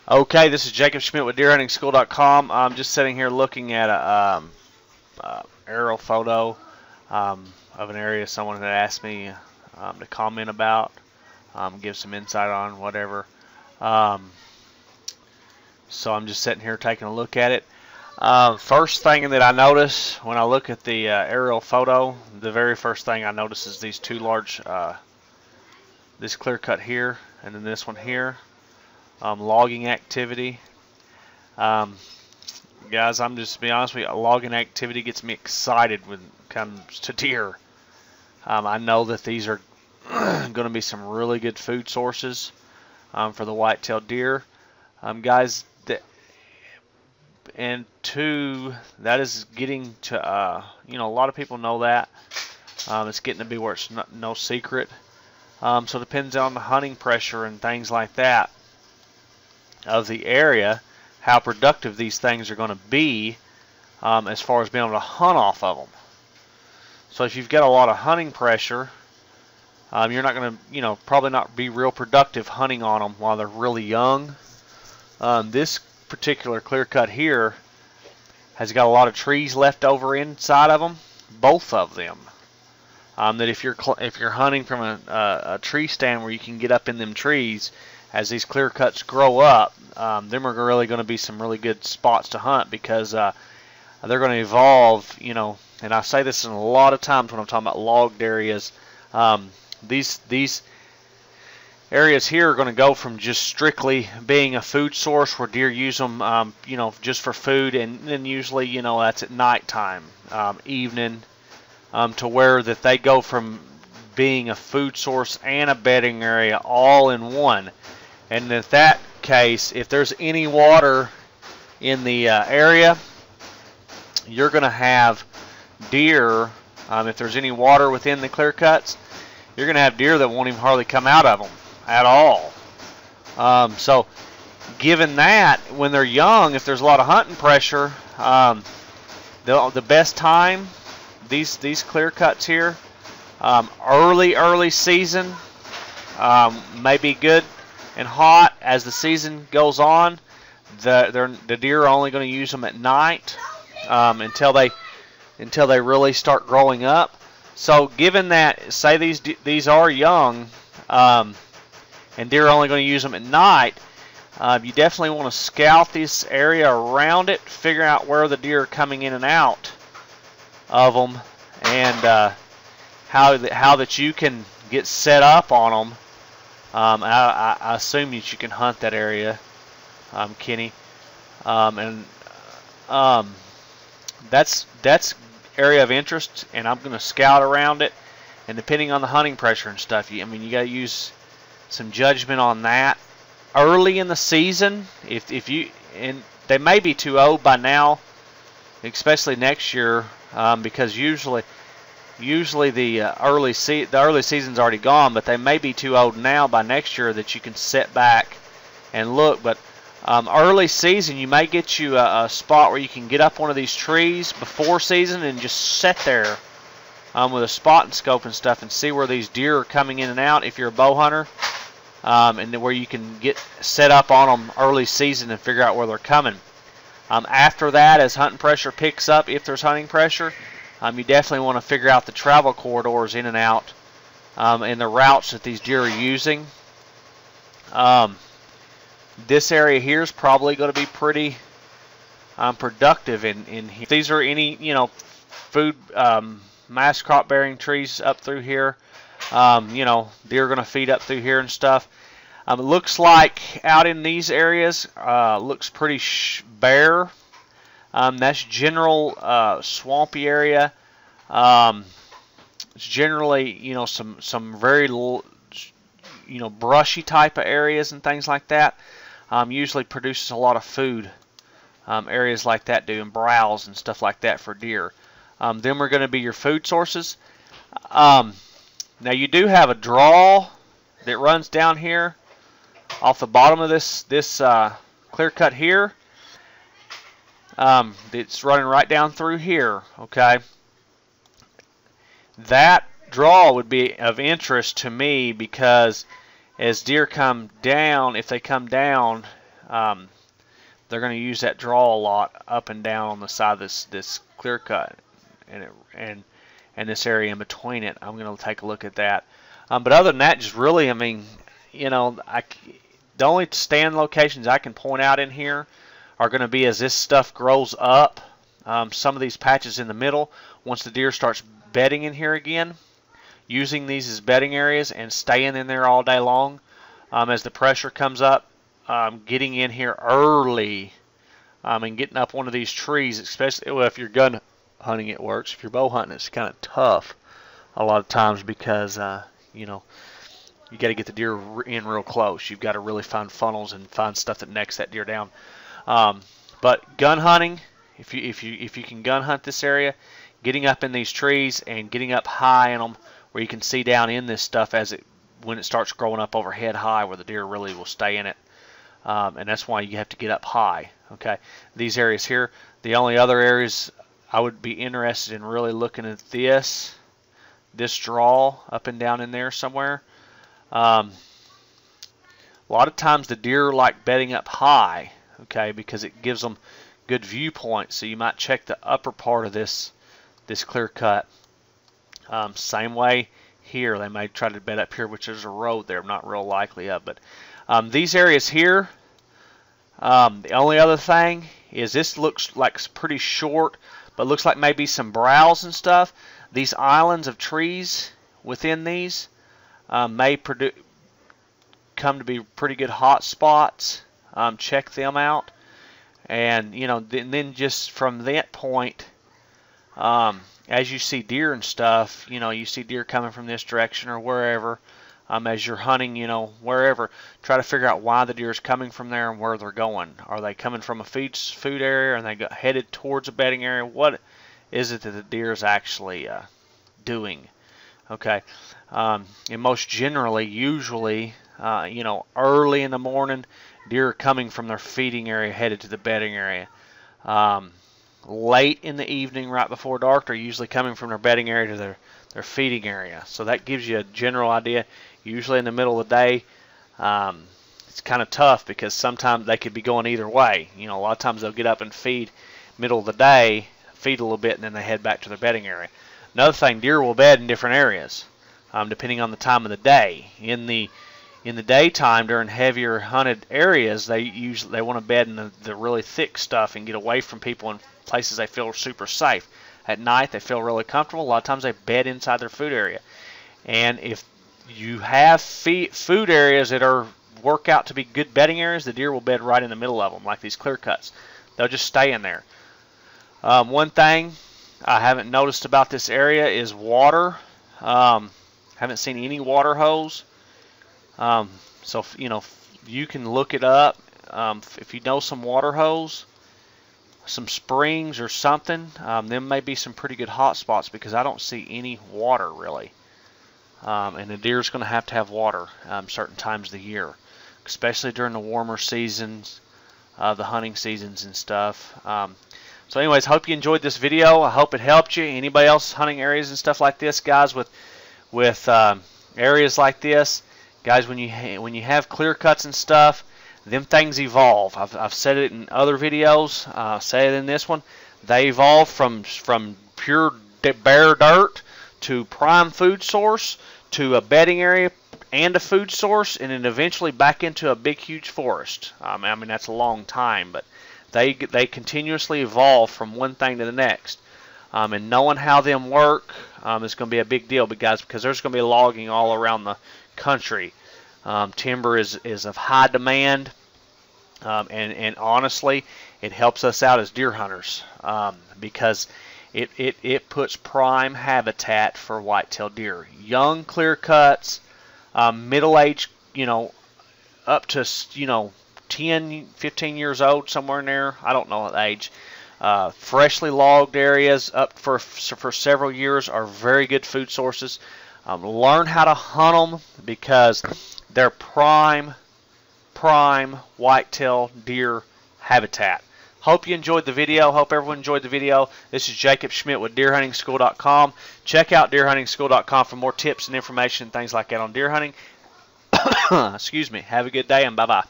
Okay, this is Jacob Schmidt with DeerHuntingSchool.com. I'm just sitting here looking at a aerial photo of an area someone had asked me to comment about, give some insight on, whatever. Um, so I'm just sitting here taking a look at it. First thing that I notice when I look at the aerial photo, the very first thing I notice is these two large, this clear cut here and then this one here. Logging activity. Guys, I'm just to be honest with you, logging activity gets me excited when it comes to deer. I know that these are going to be some really good food sources for the whitetail deer. Guys, and two, that is getting to, a lot of people know that. It's getting to be where it's no secret. So it depends on the hunting pressure and things like that of the area, how productive these things are going to be as far as being able to hunt off of them. So if you've got a lot of hunting pressure, you're not going to, probably not be real productive hunting on them while they're really young. This particular clear cut here has got a lot of trees left over inside of them, both of them. That if you're hunting from a tree stand where you can get up in them trees, as these clear cuts grow up, them are really going to be some really good spots to hunt because they're going to evolve, and I say this in a lot of times when I'm talking about logged areas. These areas here are going to go from just strictly being a food source where deer use them, just for food, and then usually, that's at nighttime, evening, to where that they go from being a food source and a bedding area all in one. And in that case, if there's any water in the area, you're going to have deer, if there's any water within the clear cuts, you're going to have deer that won't even hardly come out of them at all. So given that, when they're young, if there's a lot of hunting pressure, the best time, these clear cuts here, early season, may be good and hot. As the season goes on, the deer are only going to use them at night until they really start growing up. So given that, say these are young, and deer are only going to use them at night, you definitely want to scout this area around it, figure out where the deer are coming in and out of them, and how that you can get set up on them. I assume that you can hunt that area, Kenny, and that's area of interest, and I'm going to scout around it. And depending on the hunting pressure and stuff, you got to use some judgment on that early in the season. If you, and they may be too old by now, especially next year, because usually the early season's already gone, but they may be too old now by next year that you can sit back and look. But early season, you may get you a spot where you can get up one of these trees before season and just sit there with a spotting scope and stuff and see where these deer are coming in and out if you're a bow hunter, and where you can get set up on them early season and figure out where they're coming. After that, as hunting pressure picks up, if there's hunting pressure, you definitely want to figure out the travel corridors in and out, and the routes that these deer are using. This area here is probably going to be pretty productive in here. If these are any food mass crop bearing trees up through here, deer are going to feed up through here and stuff. It looks like out in these areas looks pretty bare. That's general swampy area. It's generally some very brushy type of areas and things like that. Usually produces a lot of food. Areas like that do, and browse and stuff like that for deer. Them are going to be your food sources. Now you do have a draw that runs down here off the bottom of this clear cut here. It's running right down through here. Okay, that draw would be of interest to me because as deer come down, if they come down, they're going to use that draw a lot up and down on the side of this clear cut, and this area in between it. I'm going to take a look at that. But other than that, just really, I mean, you know, the only stand locations I can point out in here are going to be as this stuff grows up. Some of these patches in the middle, once the deer starts bedding in here again, using these as bedding areas and staying in there all day long. As the pressure comes up, getting in here early and getting up one of these trees, especially well, if you're gun hunting, it works. If you're bow hunting, it's kind of tough a lot of times because you know, you got to get the deer in real close. You've got to really find funnels and find stuff that necks that deer down. But gun hunting, if you can gun hunt this area, getting up in these trees and getting up high in them where you can see down in this stuff when it starts growing up overhead high, where the deer really will stay in it. And that's why you have to get up high. Okay, these areas here. The only other areas I would be interested in really looking at this draw up and down in there somewhere. A lot of times the deer like bedding up high, okay, because it gives them good viewpoint. So you might check the upper part of this clear cut. Same way here, they may try to bed up here, which there's a road there. I'm not real likely of, but these areas here. The only other thing is this looks like it's pretty short, but looks like maybe some browse and stuff. These islands of trees within these may come to be pretty good hot spots. Check them out, and you know, then just from that point, as you see deer and stuff, you know, you see deer coming from this direction or wherever. As you're hunting, you know, wherever, try to figure out why the deer is coming from there and where they're going. Are they coming from a food area? Are they headed towards a bedding area? What is it that the deer is actually doing? Okay, and most generally, usually, you know, early in the morning, deer are coming from their feeding area headed to the bedding area. Late in the evening, right before dark, they're usually coming from their bedding area to their feeding area. So that gives you a general idea. Usually in the middle of the day, it's kind of tough because sometimes they could be going either way. You know, a lot of times they'll get up and feed middle of the day, feed a little bit, and then they head back to their bedding area. Another thing, deer will bed in different areas depending on the time of the day. In the daytime, during heavier hunted areas, they want to bed in the really thick stuff and get away from people in places they feel super safe. At night, they feel really comfortable. A lot of times they bed inside their food area. And if you have food areas that work out to be good bedding areas, the deer will bed right in the middle of them, like these clear cuts. They'll just stay in there. One thing I haven't noticed about this area is water. Haven't seen any water holes. So you know, you can look it up. If you know some water holes, some springs or something, there may be some pretty good hot spots because I don't see any water really. And the deer's going to have water certain times of the year, especially during the warmer seasons, the hunting seasons and stuff. So anyways, hope you enjoyed this video. I hope it helped you. Anybody else hunting areas and stuff like this, guys, with areas like this, guys, when you have clear cuts and stuff, them things evolve. I've said it in other videos. I'll say it in this one. They evolve from pure bare dirt to prime food source to a bedding area and a food source, and then eventually back into a big, huge forest. I mean, that's a long time, but they continuously evolve from one thing to the next. And knowing how them work is going to be a big deal, because there's going to be logging all around the country. Timber is of high demand, and honestly, it helps us out as deer hunters because it puts prime habitat for whitetail deer. Young clear cuts, middle-aged, you know, up to 10, 15 years old, somewhere in there. I don't know the age. Freshly logged areas up for several years are very good food sources. Learn how to hunt them because they're prime whitetail deer habitat. Hope you enjoyed the video. Hope everyone enjoyed the video. This is Jacob Schmidt with deerhuntingschool.com. Check out deerhuntingschool.com for more tips and information and things like that on deer hunting. Excuse me. Have a good day and bye-bye.